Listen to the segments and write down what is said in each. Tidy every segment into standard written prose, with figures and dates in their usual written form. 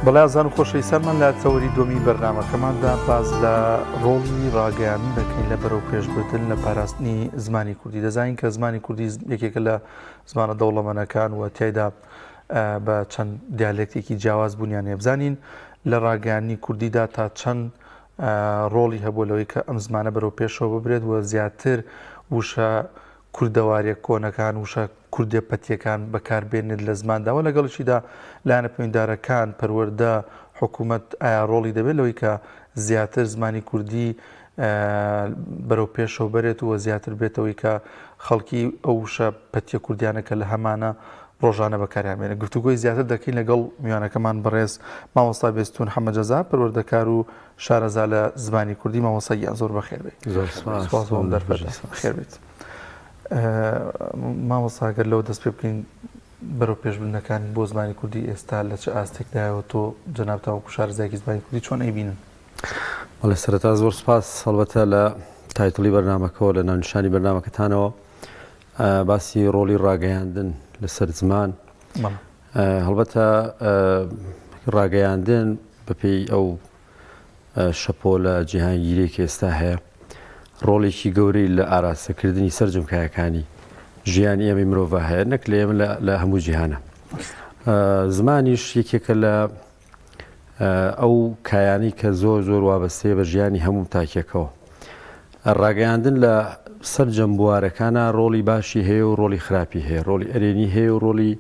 بەڵێزان و خۆشەویستانمان لە چاوەری دووەمی بەرنامەکەماندا باز لە ڕۆڵی ڕاگەیاندن دەکەین لە بەرەو پێشبردن لە پاراستنی زمانی کوردی. دەزانین کە زمانی کوردی یەکێکە لە زمانە دەوڵەمەندەکان و تێیدا بە چەند دیالێکتێکی جیاواز بوونیان هەیە. بزانین لە ڕاگەیاندنی کوردیدا تا چەند ڕۆڵی هەبوو لەوەی کە ئەم زمانە بەرەو پێشەوە ببرێت و زیاتر وشە کوردەوارە کۆنەکان وشە کوردێ پەتیەکان بەکاربێنێت لە زمانداوە لەگەڵشیدا لایەنە پەیوەنددارەکان پەروەردە حکوومەت ئایا ڕۆڵی دەبێت لەوەی کە زیاتر زمانی کوردی بەرەو پێشەوە بەرێت و زیاتر بێتەوەی کە خەڵکی ئەو وشە پەتیە کوردیانەکە لە هەمانە ڕۆژانە بەکاریانمێنێت. گفتوگۆی زیاتر دەکەین لەگەڵ میوانەکەمان بەڕێز مامۆستا بێستون حەمەد جەزا پەروەردەکار و شارەزا لە زمانی کوردی. مامۆستایان زۆر بەخێر بێت. سپاس بۆم دەربەر خێر بێت. مامۆستاگەر لەوە دەست پێ بکەین بەرەو پێشبردنەکانی بۆ زمانی کوردی ئێستا لە چه ئاستێکدایەوە تۆ جەناب تاوەکو شارەزایەکی زمانی کوردی چۆن ئەیبینن؟ وەڵێ سەرەتا زۆر سپاس هەڵبەتە لە تایتڵی بەرنامەکەەوە لە ناونیشانی بەرنامەکەتانەوە باسی ڕۆڵی ڕاگەیاندن لەسەر زمان. هەڵبەتە ڕاگەیاندن بەپێی ئەو شەپۆلە جیهانگیریەکی ئێستا هەیە ڕۆڵێکی گەورەی لە ئاراستەکردنی سەرجەمکایەکانی ژیانی ئێمەی مرۆڤ هەیە، نەک لە ئێمە لە هەموو جیهانە. زمانیش یەکێکە لە ئەو کایانی کە زۆر زۆر وابەستەیە بە ژیانی هەموو تاکێکەوە. ڕاگەیاندن لە سەرجەم بوارەکانە ڕۆڵی باشی هەیە و ڕۆڵی خراپی هەیە، ڕۆڵی ئەرێنی هەیە و ڕۆڵی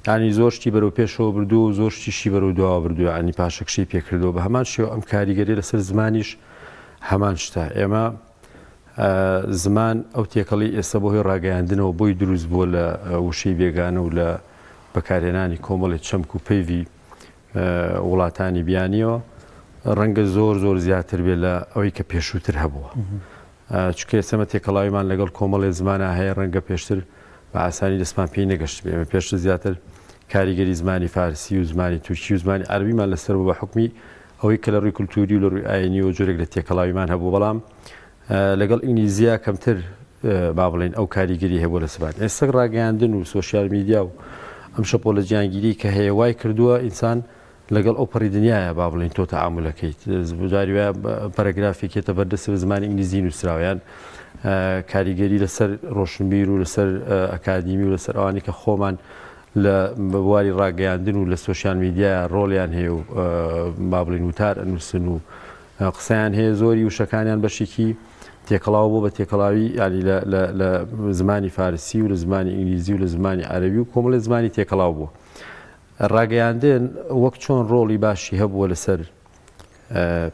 ینی زۆر شتی بەرەو پێشەوە بردووە و زۆر شتیشی بەرەو دواوە بردووە، ینی پاشەکشەی پێکردەوە. بە هەمان شێوە ئەم کاریگەری لەسەر زمانیش هەمان شتە. ئێمە زمان ئەو تێکەڵی ئێستا بۆ هۆی ڕاگەیاندنەوە بۆی دروست بووە لە وشەی بێگانە و لە بەکارهێنانی کۆمەڵی چەمک و پەیوی وڵاتانی بیانیەوە ڕەنگە زۆر زۆر زیاتر بێت لە ئەوەی کە پێشووتر هەبووە. چونکە ئێستا تێکەڵاویمان لەگەڵ کۆمەڵی زمانە هەیە ڕەنگە پێشتر بە ئاسانی دەستمان پێی نەگەشت بێ. ئێمە پێشتر زیاتر کاریگەری زمانی فارسی و زمانی تورکی و زمانی عەربیمان لەسەر بوو بە حکمی ئەوەی کە لە ڕووی کولتوری و لە ڕووی ئاینی و جۆرێک لە تێکەڵاویمان هەبوو، بەڵام لەگەڵ ئینگلیزیە کەمتر با بڵێن ئەو کاریگەری هەبووە لە سبات. ئێستا ڕاگەیاندن و سۆشیال میدیا و ئەم شەپۆلە جیهانگیری کە هەیە وای کردووە ئینسان لەگەڵ ئەو پەڕی دنیایە با بڵێن تۆ تەعاملەکەیت. جاری وایە پەرەگرافێکێتە بەردەست بە زمانی ئینگلیزی نووسراویان کاریگەری لەسەر ڕۆشنبیر و لەسەر ئەکادیمی و لەسەر ئەوانی کە خۆمان لە بواری ڕاگەیاندن و لە سۆشیال میدیا ڕۆڵیان هەیە و با بڵێن وتار ئەنووسن و قسەیان هەیە. زۆری وشەکانیان بەشێکی تێکەڵاو بوو بە تێکەڵاوی ینی لە زمانی فارسی و لە زمانی ئینگلیزی و لە زمانی عەرەبی و کۆمەڵی زمانی تێکەڵاو بووە. ڕاگەیاندن وەک چۆن ڕۆڵی باشی هەبووە لەسەر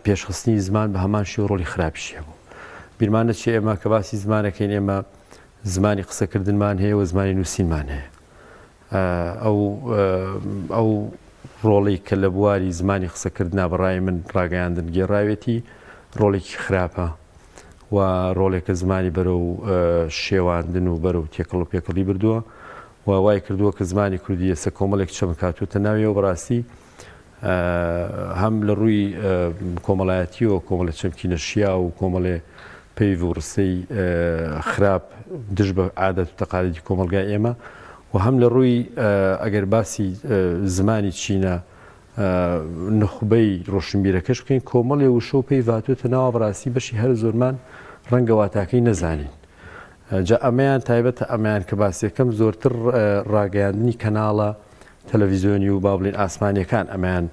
پێشخستنی زمان بە هەمان شێوە ڕۆڵی خراپیشی هەبوو. بیرمانە چی ئێمە کە باسی زمانەکەین ئێمە زمانی قسەکردنمان هەیە و زمانی نووسینمان هەیە. ئەو ڕۆڵی کە لە بواری زمانی قسەکردنا بەڕای من ڕاگەیاندن گێڕاوێتی ڕۆڵێکی خراپە و ڕۆڵێکە زمانی بەرەو شێواندن و بەرەو تێکەڵ و پێکەڵی بردووە و وای کردووە کە زمانی کوردی ئێستا کۆمەڵێک چەمکاتوتە ناویەوە. بەڕاستی هەم لە ڕووی کۆمەڵایەتیەوە کۆمەڵە چەمکی نەشیا و کۆمەڵێ پێیڤ و ڕستەی خراپ دژ بە عادەت و تەقالیدی کۆمەلگای ئێمە و هەم لە ڕووی ئەگەر باسی زمانی چینە نخبەی ڕۆشنبیرەکەش بکەین کۆمەڵێ وشە و پێی ڤاتوتە ناوە. بەڕاستی بەشی هەر زۆرمان ڕەنگە واتاکەی نەزانین. جا ئەمەیان تایبەتە ئەمەیان کە باسیەکەم زۆرتر ڕاگەیاندنی کەناڵە تەلەڤیزیۆنی و با بڵێن ئاسمانیەکان ئەمەیان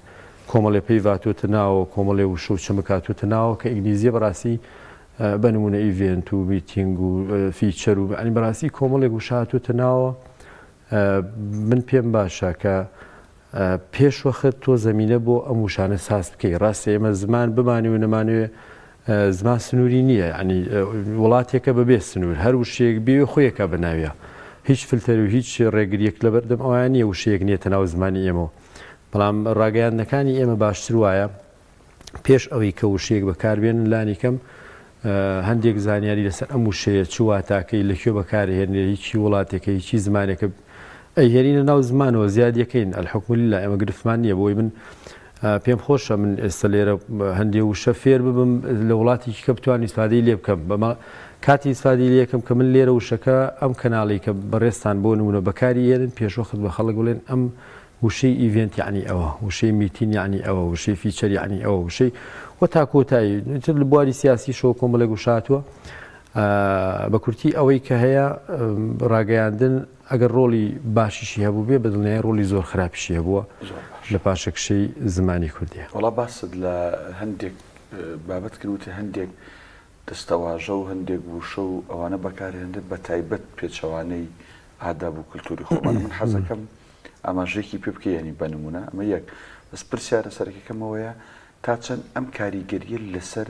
کۆمەڵێ پێی ڤاتوتە ناوە کۆمەڵێ وشە و چەمکاتوتە ناوە کە ئینگلیزیە بەڕاستی بەنمونە ئیڤێنت و میتینگ و فیچەر و ئەنی بەڕاستی کۆمەڵێک وشاتوتە ناوە. من پێم باشە کە پێش وەخت تۆ زەمینە بۆ ئەم وشانە ساز بکەی. ڕاستی ئێمە زمان بمانی و نەمانوێ زمان سنووری نییە، ینی وڵاتێکە بەبێ سنوور هەر وشەیەک بێ خۆیەکە بەناویە، هیچ فلتەر و هیچ ڕێگریەک لە بەردەم ئەویان نییە وشەیەک نیێتە ناو زمانی ئێمەوە. بەڵام ڕاگەیاندنەکانی ئێمە باشتر وایە پێش ئەوەی کە وشەیەک بەکاربێنن لانی کەم هەندێک زانیاری لەسەر ئەم وشەیە چ واتاکەی لەکوێ بەکارهێنێ هیچی وڵاتێکە هیچی زمانێکە ئەیهێنینە ناو زمانەوە زیاد یەکەین. ئەلحوکملیلا ئێمە گرفتمان نییە. بۆی من پێم خۆشە من ئێستا لێرە هەندێک وشە فێر ببم لە وڵاتێکی کە بتوانین ئیسفادەی لێ بکەم. بەمە کاتی ئیسفادەی لێ یەکەم کە من لێرە وشەکە ئەم کەناڵی کە بەڕێستان بۆ نمونە بەکاری هێنن پێشوەخت بە خەڵک بڵێن ئەم وشەی ئیڤێنت یعنی ئەوە وشەی میتین یعنی ئەوە وشەی فیچەر یعنی ئەوە وشەی وە تا کۆتایی لە بواری سیاسی شۆ کۆمەڵێک وشاتووە بە کورتی ئەوەی کە هەیە ڕاگەیاندن ئەگەر ڕۆڵی باشیشی هەبوو بێ بەدڵنیای ڕۆڵی زۆر خراپیشی هەبووە لە پاشەکشەی زمانی کوردیە. وەڵا باست لە هەندێک بابەت کردوتە هەندێک دەستەواژە و هەندێک وشە و ئەوانە بەکارهێنرێت بە تایبەت پێچەوانەی ئاداب و کللتوری خۆمان من حەزەکەم ئاماژەیەکی پێ بکەیەنی بەنمونە ئەمە یەک بەس پرسیارە سەرەکەکەمەوەیە تا چەند ئەم کاریگەریە لەسەر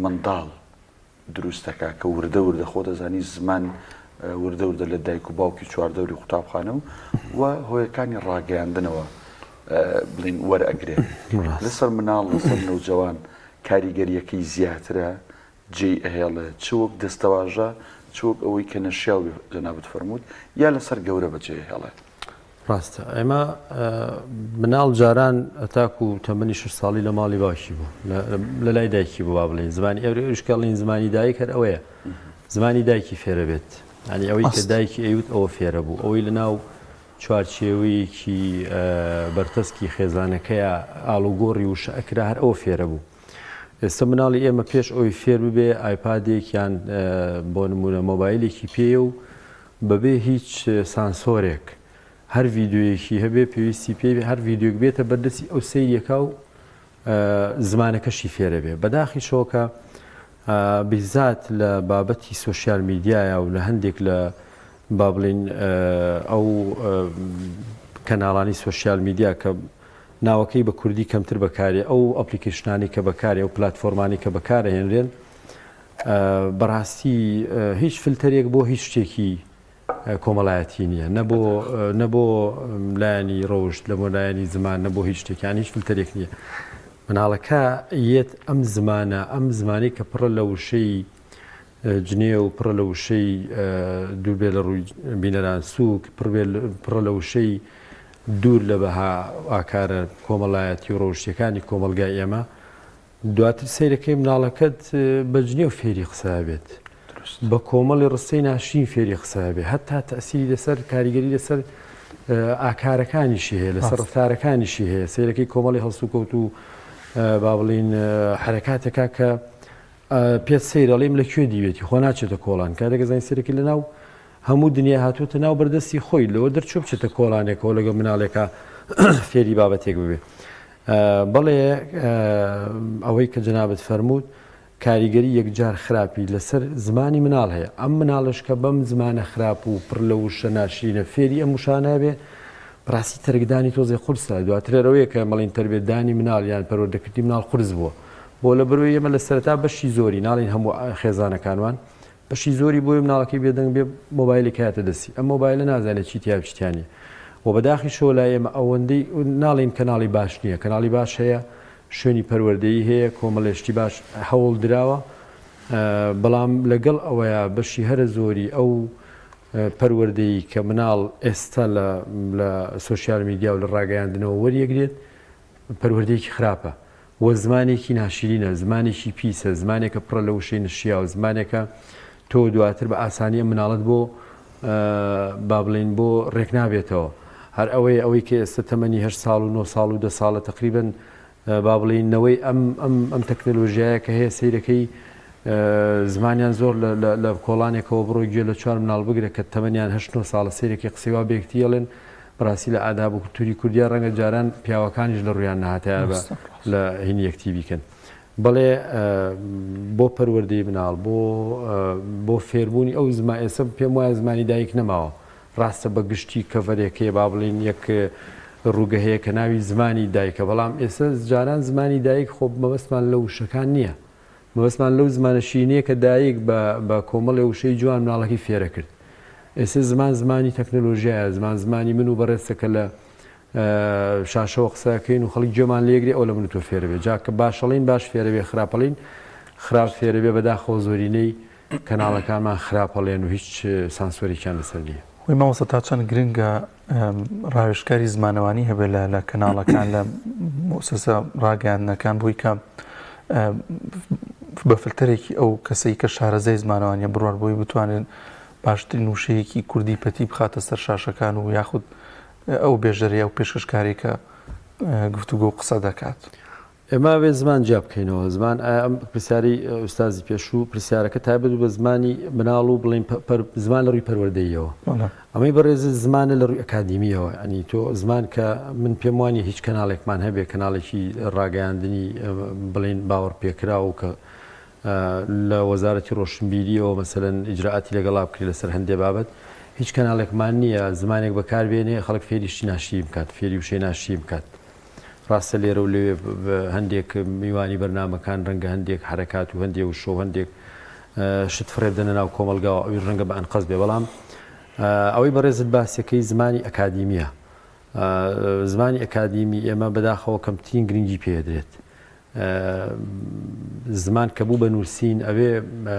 منداڵ دروستەکە کە وردە وردە خۆ دەزانی زمان وردە وردە لە دایک و باوکی چواردەوری قوتابخانە و هۆیەکانی ڕاگەیاندنەوە بڵین وەرئەگرێت لەسەر مناڵ لەسەر نەوجەوان کاریگەریەکەی زیاترە جێی ئەهێڵێ چ وەک دەستەواژە چ وەک ئەوەی کە نەشیاو جەنابەت فەرمووت یا لەسەر گەورە بەجێ هێڵێ. ڕاستە ئێمە مناڵ جاران ئەتاک و تەمەنی 6 ساڵی لە ماڵی باشی بوو لە لای دایکی بوو با بڵێن زمانی ئەوشکڵین زمانی دایک هەر ئەوەیە زمانی دایکی فێرە بێت ینی ئەوەی کە دایکی ئەوت ئەوە فێرە بوو ئەوەی لە ناو چوارچێوەیەکی بەرتەسکی خێزانەکەیە ئاڵوگۆڕی وشە ئەکرا هەر ئەوە فێرە بوو. ئێستا مناڵی ئێمە پێش ئەوی فێر ببێ ئایپادێکیان بۆ نمونە مۆبایلێکی پێ و بەبێ هیچ سانسۆرێک هەر ڤیددیویەکی هەبێ پێویستی پێ هەر ڤیددیۆک بێتە بەردەستی ئەو سەیرێکا و زمانەکەشی فێرە بێ بەداخی شۆکە بیزات لە بابەتی سوۆسیال میدیایە و لە هەندێک لە با بڵین ئەو کەناڵانی سوۆسیال میدیا کە ناوەکەی بە کوردی کەمتر بەکارێ ئەو ئەپلیکیشنانی کە بەکارێ و پلتفۆرمانی کە بەکارهێنرێن بەڕاستی هیچ فلتەرێک بۆ هیچ شتێکی کۆمەڵایەتی نییە نەبۆ لایەنی ڕۆژ لە بۆ لایەنی زمان نەبۆ هیچ شتێکیان هیچ فلتەرێک نییە مناڵەکە یەت ئەم زمانە ئەم زمانی کە پڕە لە وشەی جنێ و پڕە لە وشەی دووربێ لە ڕووی بینەران سووک پڕە لە وشەی دوور لە بەها ئاکارە کۆمەڵایەتی و ڕۆژتەکانی کۆمەلگای ئێمە دواتر سیرەکەی مناڵەکەت بە جنێ و فێری قسە بێت بە کۆمەڵی ڕستەی ناشرین فێری قسە بێ هەتا تەسیری لەسەر کاریگەری لەسەر ئاکارەکانیشی هەیە لەسەر ڕفتارەکانیشی هەیە سیرەکەی کۆمەڵی هەڵسو کەوت و با بڵین حرەکاتەکە کە پێت سەیرەڵێم لەکوێ دیوێتی خۆ ناچێتە کۆڵان کاتێک زانین سەرەکی لە ناو هەموو دنیا هاتووەتە ناو بەردەستی خۆی لەوە دەرچوو بچێتە کۆڵانێکەوە لەگە مناڵێکە فێری بابەتێک ببێ بەڵێ ئەوەی کە جەنابەت فەرمووت کاریگەری یەکجار خراپی لەسەر زمانی مناڵ هەیە ئەم مناڵش کە بەم زمانە خراپ و پڕ لە وشە ناشرینە فێری ئەم وشانە بێ ڕاستی تەرگدانی تۆزی قورسە دواترەوەیە کە مەڵین تربێتدانی مناڵ یان پەروەردەکردی مناڵ قورس بووە بۆ لە بەروی ئێمە لە سەرەتا بەشی زۆری ناڵین هەموو خێزانەکانوان بەشی زۆری بۆی مناڵەکەی بێدەنگ بێ مۆبایلی کاتە دەستی ئەم مۆبایلە نازانێت چی تیا بشتیانی و بەداخی شۆ لای ئێمە ئەوەندەی ناڵین کەناڵی باش نییە کەناڵی باش هەیە شوێنی پەروەردەیی هەیە کۆمەڵێشتی باش هەوڵ درراوە بەڵام لەگەڵ ئەوەیە بەشی هەرە زۆری ئەو پەروەردەی کە مناڵ ئێستا لە سوۆسیال میدیا و لە ڕاگەیاندنەوە وەریەگرێت پەروەردەیەکی خراپە وە زمانێکی ناشرینە زمانێکی پیسە زمانێکە پڕە لە وشەی نشیا و زمانێکە تۆ دواتر بە ئاسانیە مناڵت بۆ با بڵین بۆ ڕێک نابێتەوە هەر ئەوەی کە ئێستا تەمەنی 8 ساڵ و 9 ساڵ و 10 ساڵە تقریبن با بڵینەوەی ئەم تەکنەلۆژیایە کە هەیە سیرەکەی زمانیان زۆر لە کۆڵانێکەوە بڕۆی گوێ لە 4 مناڵ بگرێت کە تەمەنیان 8 ساڵە سیرێکی قسەوا بێکتیڵێن بەڕاستی لە ئاداب و کولتوری کوردیا ڕەنگە جاران پیاوەکانیش لە ڕویان نهاتیان بە لە هینی یەکتی بیکەن بەڵێ بۆ پەروەردەی مناڵ بۆ فێربوونی ئەو ئێستا پێم وایە زمانی دایک نەماوە ڕاستە بە گشتی کەڤەرێکەیە با بڵین یەک ڕووگە هەیە کە ناوی زمانی دایکە بەڵام ئێستا جاران زمانی دایک خۆ مەبەستمان لە وشەکان نییە مەبەستمان لەو زمانە شیرینەیە کە دایک بە کۆمەڵی وشەی جوان مناڵەکەی فێرە کرد ئێستا زمانی تەکنەلۆژیایە زمانی من و بەڕێستەکە لە شاشەوە قسەکەین و خەڵک گوێمان لێگری ئەو لە من و تۆ فێرە بێ جاکە باشەڵین باش فێرە بێ خراپەڵین خراپ فێرە بێ بەداخەوە زۆرینەی کەناڵەکانمان خراپەڵێن و هیچ سانسۆرێکیان لەسەر نییە وی ماوەستا تا چەند گرنگە ڕاوێژکاری زمانەوانی هەبێ لە کەناڵەکان لە مؤسسە ڕاگەیاندنەکان بۆی کە بە فلتەرێکی ئەو کەسەی کە شارەزای زمانەوانیە بڕوار بۆی بتوانێت باشترین وشەیەکی کوردی پەتی بخاتە سەر شاشەکان و یاخود ئەو بێژەریە و پێشکەشکاری کە گفتوگۆ قسە دەکات. ئێمە بێ زمان جیا بکەینەوە زمان ئەم پرسیاری ئوستازی پێشوو پرسیارەکە تایبەت بە زمانی مناڵ و بڵین زمان لە ڕووی پەروەردەیەوە ئەمەی بەڕێز زمانە لە ڕووی ئەکادیمیەوە ئەنی تۆ زمان کە من پێم وانی هیچ کەناڵێکمان هەبێ کەناڵێکی ڕاگەیاندنی بڵین باوەڕ پێکرا و کە لە وەزارەتی ڕۆشنبیریەوە مەسەلەن ئیجراعاتی لەگەڵا بکری لەسەر هەندێک بابەت هیچ کەناڵێکمان نییە زمانێک بەکاربێنێ خەڵک فێریشتی ناشی بکات فێری وشەی ناشی بکات. ڕاستە لێرە و لێ هەندێک میوانی بەرنامەکان ڕەنگە هەندێک حرەکات و هەندێک و شۆ هەندێک شت فڕێدەنە ناو کۆمەلگاوە ئەوی ڕەنگە بە ئەنقەز بێ بەڵام ئەوەی بەڕێزت باسیەکەی زمانی ئەکادیمیە زمانی ئەکادیمی ئێمە بەداخەوە کەمترین گرنگی پێدرێت زمان کە بوو بە نووسین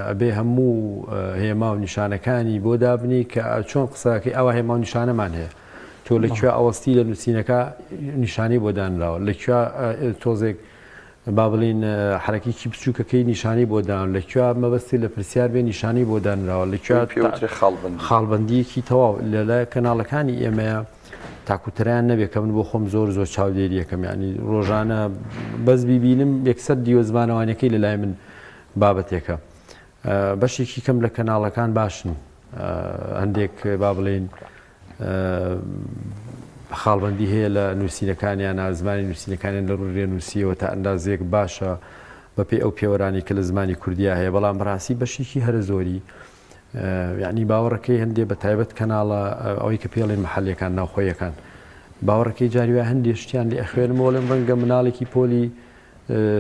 ئەبێ هەموو هێما و نیشانەکانی بۆ دابنی کە چۆن قسەکەی ئەوە هێما و نیشانەمان هەیە تۆ لەکوێ ئەوەستی لە نووسینەکە نیشانەی بۆ دانراوە لەکوێ تۆزێک با بڵین حرەکێکی بچووکەکەی نیشانی بۆ دان لەکوێ مەبەستی لە پرسیار بێ نیشانی بۆ دانراوە لەکوێ خاڵبەندیەکی تەواو لە کەناڵەکانی ئێمەیە تاکوتریان نەبێت کە من بۆ خۆم زۆر چاودێریەکەم ینی ڕۆژانە بەس بیبینم یەکسەر دیوە زمانەوانەکەی لە لای من بابەتێکە بەشێکی کەم لە کەناڵەکان باشن هەندێک با بڵین خاڵبەندی هەیە لە نووسینەکانیان زمانی نووسینەکانیان لە ڕووی نووسیەوە تا ئەندازێک باشە بەپێی ئەو پێوەرانی کە لە زمانی کوردیا هەیە بەڵام بەڕاستی بەشێکی هەرە زۆری یعنی باوەڕەکەی هەندێک بە تایبەت کەناڵە ئەوەی کە پێڵێن محلەکان ناوخۆیەکان باوەڕەکەی جاریوە هەندێک شتیان لێ ئەخوێنمەوە لەم ڕەنگە مناڵێکی پۆلی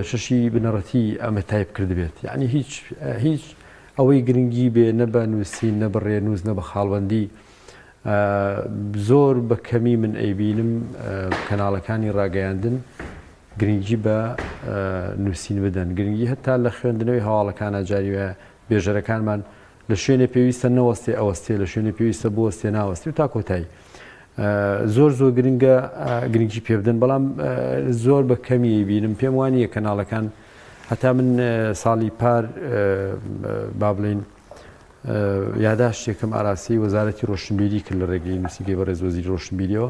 شەشی بنەڕەتی ئەمە تایب کرد بێت یعنی هیچ ئەوەی گرنگی بێ نە بە نووسین نە بە ڕێنووس نە بە خاڵبەندی زۆر بە کەمی من ئەیبینم کەناڵەکانی ڕاگەیاندن گرنگی بە نووسین بدەن گرنگی هەتا لە خوێندنەوەی هەواڵەکانە جاریوە بێژەرەکانمان لە شوێنێ پێویستە نەوەستێ ئەوەستێ لە شوێنێ پێویستە بوەستێ ناوەستی و تا کۆتایی زۆر گرنگە گرنگی پێ بدەن بەڵام زۆر بە کەمی بینم پێم وانییە کەناڵەکان هەتا من ساڵی پار با بڵین یاداشتێکم ئاراسی وەزارەتی ڕۆشنبیری کرد لە ڕێگەی نووسینگەی بەڕێز وەزیری ڕۆشنبیریەوە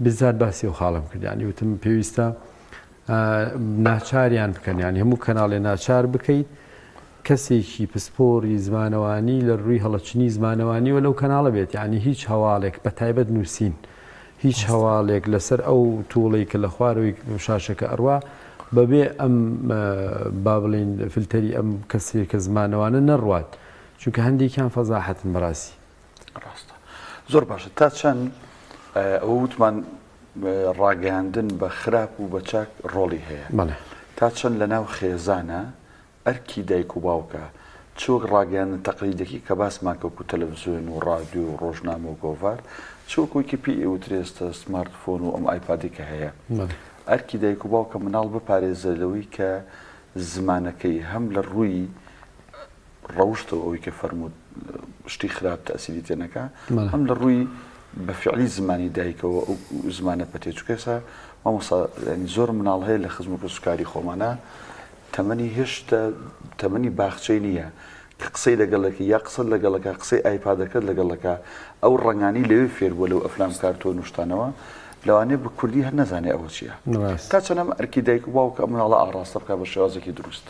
بزار باسی و خاڵم کرد ینی وتم پێویستە ناچاریان بکەن ینی هەموو کەناڵێ ناچار بکەیت کەسێکی پسپۆری زمانەوانی لە ڕووی هەڵەچنی زمانەوانی و لەو کەناڵە بێت ینی هیچ هەواڵێک بە تایبەت نووسین هیچ هەواڵێک لەسەر ئەو تووڵی کە لە خوارەوەی شاشەکە ئەڕوا بەبێ ئەم با بڵین فلتەری ئەم کەسێک کە زمانەوانە نەڕوات چونکە هەندێکیان فەزاحەتن بەڕاستی ڕاستە زۆر باشە تا چەند ئەوە وتمان ڕاگەیاندن بە خراپ و بە چاک ڕۆڵی هەیە تا چەند لە ناو خێزانە ئەرکی دایک و باوکە چۆک ڕاگەیاندن تەقلیدێکی کە باسمان کەوکو تەلەڤیزیۆن و ڕادیۆ و ڕۆژنامە و گۆڤار چۆکۆکی پێی ئێوترێستە سمارتفۆن و ئەم ئایپادی کە هەیە ئەرکی دایک و باوکە مناڵ بپارێزە لەوەی کە زمانەکەی هەم لە ڕووی ڕەوشتەوە ئەوەی کە فەرمووت شتی خراپ تەسیری تێنەکە هەم لە ڕووی بەفعلی زمانی دایکەوە ئەو زمانە پەتێچووکەسە مامۆستا زۆر مناڵ هەیە لە خزم و پرسوکاری خۆمانە تەمەنی هێشتا تەمەنی باخچەی نییە کە قسەی لەگەڵەکە یا قسە لەگەڵەکە قسەی ئایپادەکەت لەگەڵەکە ئەو ڕەنگانی لەوێ فێر بووە لەو ئەفلام کارتۆ نوشتانەوە لەوانەیە بە کوردی هەر نەزانێ ئەوە چییە تا چەنەم ئەرکی دایک و باوکە مناڵە ئاڕاستە بکە بە شێوازێکی دروست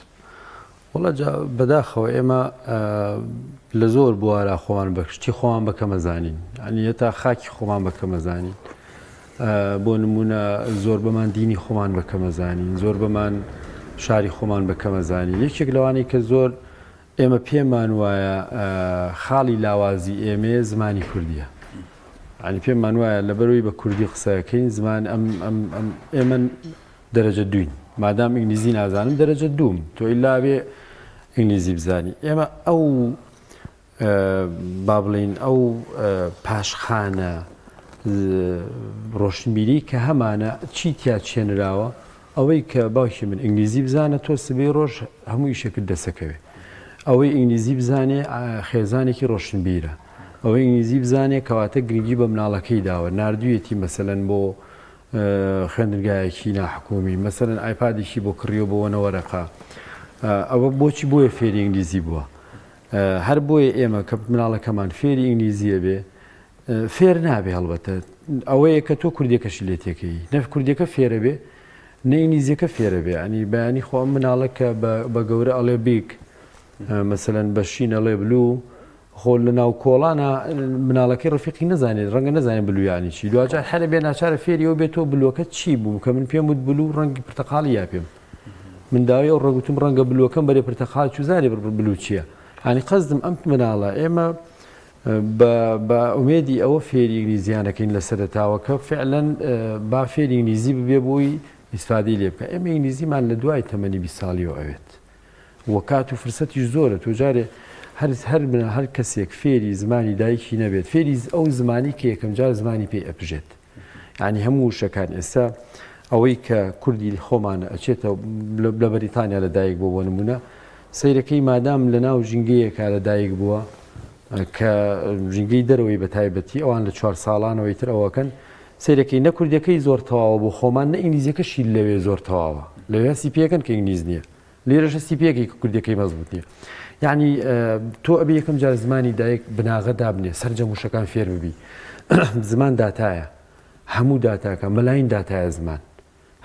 وڵا بەداخەوە ئێمە لە زۆر بوارە خۆمان بەشتی خۆمان بەکەمەزانین ئەنی تا خاکی خۆمان بەکەمەزانین بۆ نمونە زۆر بەمان دینی خۆمان بەکەمەزانین زۆر بەمان شاری خۆمان بەکەمەزانین یەکێک لەوانی کە زۆر ئێمە پێمان وایە خاڵی لاوازی ئێمە زمانی کوردیە ئەنی پێمان وایە لەبەرەوەی بە کوردی قسەکەین زمان ئێمە دەرەجە دوین مادام ئینگلیزی نازانم دەرەجە دووم تۆ ئیلا بێ ئینگلیزی بزانی ئێمە ئەو با بڵین ئەو پاشخانە ڕۆشنبیری کە هەمانە چی تیا چێنراوە ئەوەی کە باوکی من ئینگلیزی بزانە تۆ سبەی ڕۆژ هەموو ئیشێکت دەسەکەوێ ئەوەی ئینگلیزی بزانێ خێزانێکی ڕۆشنبیرە ئەوەی ئینگلیزی بزانێ کەواتە گرنگی بە مناڵەکەی داوە نردویەتی مەسەلەن بۆ خوێندنگایەکی ناحکومی مەسەرەن ئایپادێکی بۆ کڕیەوە بۆەوە وەرەقا ئەوە بۆچی بۆیە فێری ئینگلیزی بووە هەر بۆیە ئێمە کە مناڵەکەمان فێری ئینگلیزیە بێ فێر نابێ هەڵبەتە ئەوەیە کە تۆ کوردێکەشی لێ تێکەی نەف کوردێکە فێرە بێ نەئینگلیزیەکە فێرە بێ ینی بەیانی خۆم مناڵە کە بە گەورە ئەڵێ بیک مەسەلەن بە شین ئەڵێ بلو خۆ لە ناو کۆڵانە مناڵەکەی ڕفیقی نەزانێت ڕەنگە نەزانێت بلویانی چی دوجار هەرە بێ ناچارە فێریەوە بێتەوە بلووەکە چی بوو کە من پێم وت بلو ڕەنگی پرتەقاڵی یا پێم من داوای ئەو ڕێگوتم ڕەنگە بلووەکەم بەرێ پرتەقال چوزانێ بلو چییە ینی قەزدم ئەم مناڵە ئێمە بە ئومێدی ئەوە فێری ئینگلیزیانەکەین لە سەرتاوەکە فعلەن با فێری ئینگلیزی ببێ بۆی ئیسفادی لێ بکە ئێمە ئینگلیزیمان لە دوای تەمەنی 20 ساڵیەوە ئەوێت وەکات و فرسەتیش زۆرە تۆ جارێ هەر کەسێک فێری زمانی دایکی نەبێت فێری ئەو زمانی کە یەکەم جار زمانی پێی ئەپژێت ینی هەموو شەکان ئێستا ئەوەی کە کوردی خۆمانە ئەچێتە لە بەریتانیا لە دایک بۆ نمونە سەیرەکەی مادام لە ناو ژینگەیەکە لە دایک بووە کە ژینگەی دەرەوەی بە تایبەتی ئەوان لە 4 ساڵانەوەی تر ئەوەکەن سیرەکەی نە کوردەکەی زۆر تەواوە بۆ خۆمان نە ئینگلیزیەکەشی لەوێ زۆر تەواوە لەوێ سیپیەکەن کە ئینگلیز نییە لێرەشە سیپیەکی کوردەکەی مەزبوط نییە یعنی تۆ ئەبێ یەکەم جار زمانی دایک بناغە دابنێ سەرجەم وشەکان فێر ببی زمان داتایە هەموو داتاکە مەلاین داتایە زمان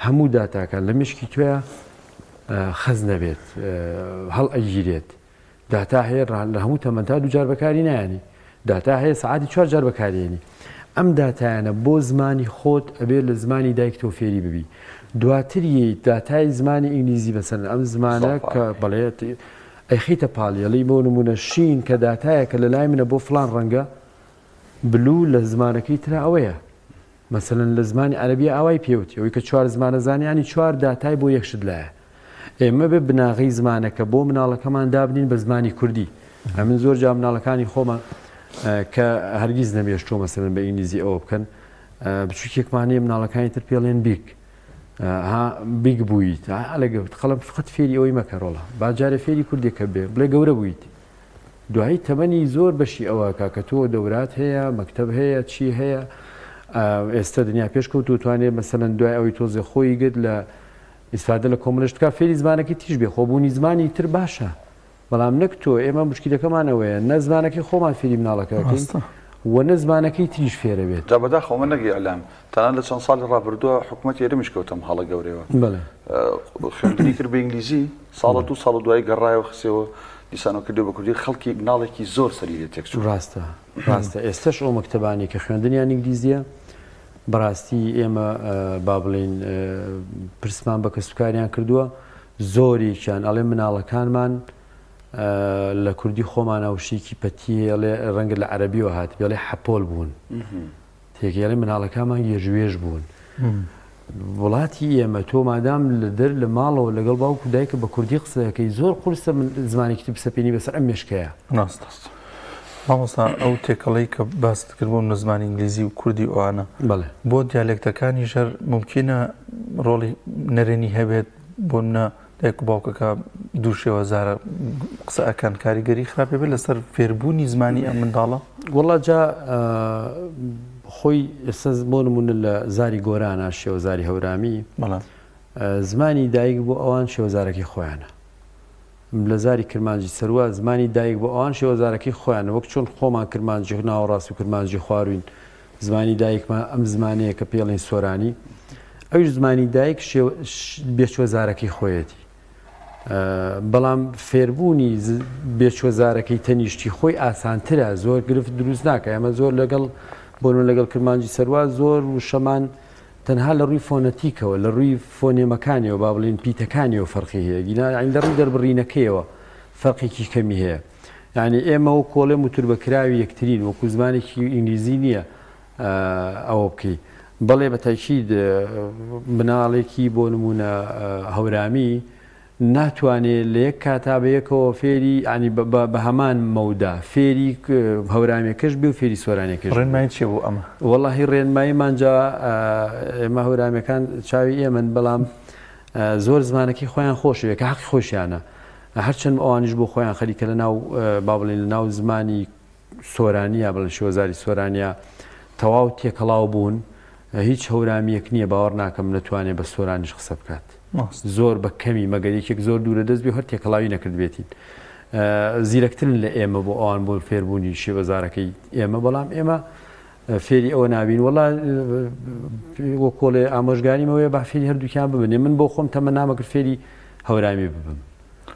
هەموو داتاکان لە مشکی توێە خەز نەبێت هەڵ ئەگیرێت داتا هەیە لە هەموو تەمەنتا دووجار بەکاری نایانی داتا هەیە سعاتی 4 جار بەکارێنی ئەم داتایانە بۆ زمانی خۆت ئەبێت لە زمانی دایک تۆ فێری ببی دواتریی داتای زمانی ئینگلیزی بەسەر ئەم زمانە کە بەڵێت ئەیخیتە پاڵیەڵی بۆ نمونە شین کە داتایەکە لە لای منە بۆ فلان ڕەنگە بلو لە زمانەکەی ترا ئەوەیە مەسەلەن لە زمانی عەرەبی ئاوای پێوتی ئەوەی کە 4 زمانە زانیانی 4 داتای بۆ یەکشت لایە ئێمە بێ بناغی زمانەکە بۆ مناڵەکەمان دابنین بە زمانی کوردی ئەمن زۆر جا مناڵەکانی خۆمە کە هەرگیز نەبێشتۆ مەسەلەن بە ئینگلیزی ئەوە بکەن بچووکێکمانەیە مناڵەکانی تر پێڵێن بیک بیگ بوویت لەگەوت خەڵم فقط فێری ئەوەی مەکەڕۆڵە باجارە فێری کوردێکە بێ بڵێ گەورە بوویت دوایی تەمەنی زۆر بەشی ئەوە کە تۆ دەورات هەیە مەکتەب هەیە چی هەیە ئێستا دنیا پێشکەوت و توانێت مەسەلەن دوای ئەوەی تۆزێ خۆی گرت لە ئیسفادە لە کۆمەڵشتکە فێری زمانەکەی تیش بێ خۆبوونی زمانی تر باشە بەڵام نەک تۆ ئێمە مشکلەکەمانەوەیە نە زمانەکەی خۆمان فێری مناڵەکەکەین وە زمانەکەی تریش فێرە بێت جا بەدا خۆمە نەگەی ئەلام تەنان لە چەند ساڵی ڕابردووە حکوومەت ێرەمیش کەوتم هەڵە گەورەوە خوێندنی کرد بە ئینگلیزی ساڵە 2 ساڵ دوای گەڕایەوە خسێەوە دیسانەوە کردو بە کوردی خەڵکی ناڵێکی زۆر سەری لێ تێکچوو ڕاستە ئێستش ئەو مەکتەبانی کە خوێندنیان ئینگلیزیە بەڕاستی ئێمە با بڵین پرسمان بە کەسوکاریان کردووە زۆریان ئەڵێ مناڵەکانمان لە کوردی خۆمان ئەوشیکی پەتیێڵێ ڕەنگە لە عەرەبیەوە هات بێڵێ حەپۆل بوون تێکێڵێ مناڵەکانمان گێژوێژ بوون وڵاتی ئێمە تۆ مادام لە دەر لە ماڵەوە لەگەڵ باوکو دایکە بە کوردی قسەکەی زۆر قورسە زمانێکی بسەپێنی بەسەر ئەم مێشکەیە ناست مامۆستا ئەو تێکەڵەی کە باست کردبووم لە زمانی ئینگلیزی و کوردی ئەوانە بۆ دیالێکتەکانی ژەر ممکنە ڕۆڵی نەرێنی هەبێت بۆ منە دایک و باوکەکە دوو شێوەزارە قسە ئەکەن کاریگەری خراپێ بێت لەسەر فێربوونی زمانی ئەم منداڵە وەڵا جا خۆی ئێستا بۆ نمونە لە زاری گۆرانە شێوەزاری هەورامی زمانی دایک بۆ ئەوان شێوەزارەکەی خۆیانە لە زاری کرمانجی سەروە زمانی دایک بۆ ئەوان شێوەزارەکەی خۆیانە وەک چۆن خۆمان کرمانجی ناوەڕاست و کرمانجی خواروین زمانی دایکمان ئەم زمانەیە کە پێڵین سۆرانی ئەوش زمانی دایک بێشوەزارەکەی خۆیەتی بەڵام فێربوونی بێشوەزارەکەی تەنیشتی خۆی ئاسانترە زۆر گرفت دروست ناکە ئەمە زۆر لەگەڵ بۆن لەگەڵ کرمانجی سەروە زۆر وشەمان تەنها لە ڕووی فۆنەتیکەوە لە ڕووی فۆنێمەکانیەوە با بڵێن پیتەکانیەوە فەرقی هەیە گینان لە ڕووی دەربڕینەکەیەوە فەرقێکی کەمی هەیە یعنی ئێمە و کۆڵێ وتر بەکراوی یەکترین وەکو زمانێکی ئینگلیزی نییە ئەوە بکەی بەڵێ بە تاکید مناڵێکی بۆ نمونە هەورامی ناتوانێت لە یەک کاتا بەیەکەوە فێری ینی بە هەمان مەودا فێری هەورامێکەش بێ و فێری سۆرانێکەش ڕێنمای چێ بوو ئەمە وەڵاهی ڕێنماییمانجا ئێمە هەورامەکان چاوی ئێمن بەڵام زۆر زمانەکەی خۆیان خۆشەوێت کە حەقی خۆشیانە هەرچەند ئەوانیش بۆ خۆیان خەریکە لە ناو با بڵێن لە ناو زمانی سۆرانیە بڵێن شێوەزاری سۆرانیا تەواو تێکەڵاو بوون هیچ هەورامیەک نییە باوەڕ ناکەم نەتوانێت بە سۆرانیش قسە بکات زۆر بە کەمی مەگەریەکێک زۆر دوورە دەست بێ هەر تێکەڵاوی نەکردبێتین زیرەکترن لە ئێمە بۆ ئەوان بۆ فێربوونی شێوەزارەکەی ئێمە بەڵام ئێمە فێری ئەوە نابین وڵا وە کۆڵێ ئامۆژگاریمەوەی با فێری هەردووکیان ببنێ من بۆ خۆم تەمە نامەکرد فێری هەورامی ببم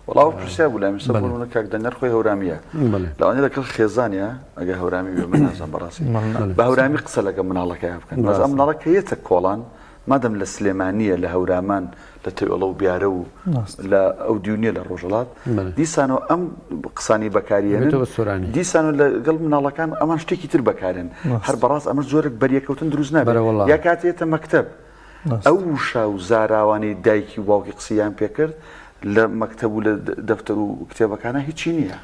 وڵاو پرسیار بوو لامی سەبوونە کاک دەنەر خۆی هەورامیە لەوانێ لەگەڵ خێزانە ئەگە هەورامی بێ من نازان بەڕاستی بە هەورامی قسە لەگە مناڵەکەی بکەن بەس ئەم مناڵەکە یەتە کۆڵان مادەم لە سلێمانیە لە هەورامان لە تەوێڵە و بیارە و لە ئەو دیونیە لە ڕۆژەڵات دیسانەوە ئەم قسانی بەکارێنن دیسانە لەگەڵ مناڵەکان ئەمان شتێکی تر بەکارن هەر بەڕاست ئەمە زۆرێک بەریەکەوتن دروست نابێت یا کاتێتە مەکتەب ئەو وشە و زاراوانی دایکی و باوکی قسەیان پێکرد لە مەکتەب و لە دەفتەر و کتێبەکانە هیچی نییە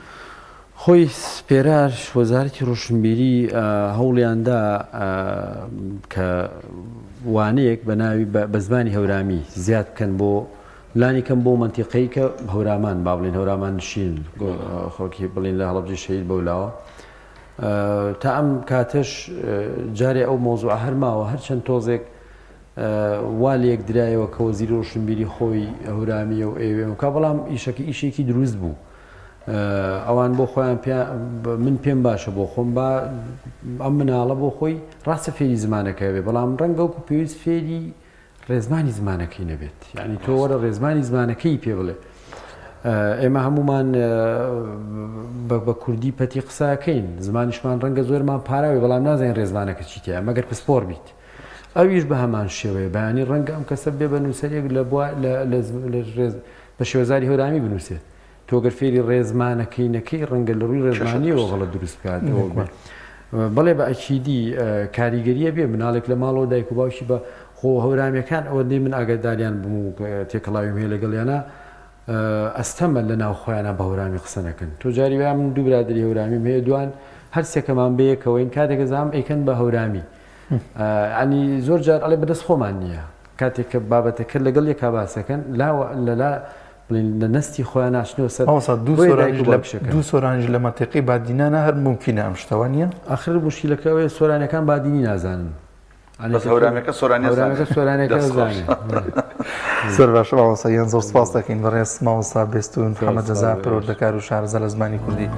خۆی سپێرار وەزارەتی ڕۆشنبیری هەوڵیاندا کە وانەیەک بە ناوی بە زمانی هەورامی زیاد بکەن بۆ لانی کەم بۆ منتیقەی کە هەورامان با بڵێن هەورامان نشین خەڵکی بڵین لە هەڵەبجەی شەهید بەولاوە تا ئەم کاتەش جارێ ئەو مۆزوع هەرماوە هەرچەند تۆزێک والێک درایەوە کە وەزیری ڕۆشنبیری خۆی هەورامیە و ئێوێ کا بەڵام ئیشێکی دروست بوو ئەوان بۆ خۆیان من پێم باشە بۆ خۆم با ئەم مناڵە بۆ خۆی ڕاستە فێری زمانەکە بێ بەڵام ڕەنگە وەکو پێویست فێری ڕێزمانی زمانەکەی نەبێت یعنی تۆ وەرە ڕێزمانی زمانەکەی پێ بڵێ ئێمە هەمومان بە کوردی پەتی قساکەین زمانیشمان ڕەنگە زۆرمان پاراوێ بەڵام نازانین ڕێزمانەکە چیتە مەگەر پسپۆر بیت ئەویش بە هەمان شێوەیە بەیانی ڕەنگە ئەم کەسە بێ بە نووسەرێک بە شێوەزاری هەورامی بنووسێت تۆگەر فێری ڕێزمانەکەی نەکەی ڕەنگە لە ڕووی ڕێزمانیەوە غەڵەت دروست بکاتەوە بەڵێ بە ئەکیدی کاریگەریە بێ مناڵێک لە ماڵەوە دایک و باوکی بە خۆ هەورامیەکان ئەوەندەی من ئاگاداریان بم و تێکەڵاویم هەیە لەگەڵیانە ئەستەمە لە ناو خۆیانە بە هەورامی قسە نەکەن تۆ جاری وایە من دوو برادری هەورامیم هەیە دوان هەر سێکەمان بەیەکەوەین کاتێکە زانام ئەیکەن بە هەورامی ئەنی زۆر جار ئەڵێ بەدەست خۆمان نییە کاتێک کە بابەتەکە لەگەڵ یەکا باسەکەن لەلا لە نستی خۆیان ناشنەوە سەر دوو سۆرانژ لە مەتەقی بادینانە هەر ممکنە ئەم شتەوە نییە ئاخر مشکلەکەوەی سۆرانەکان بادینی نازانن هەورامەکە سۆرانەکە زانێ زۆر باشە ماوەستا یان زۆر سپاس دەکەین بەڕێز ماوەستا بێستون محەممەد جەزا پەروەردەکار و شارەزا لە زمانی کوردی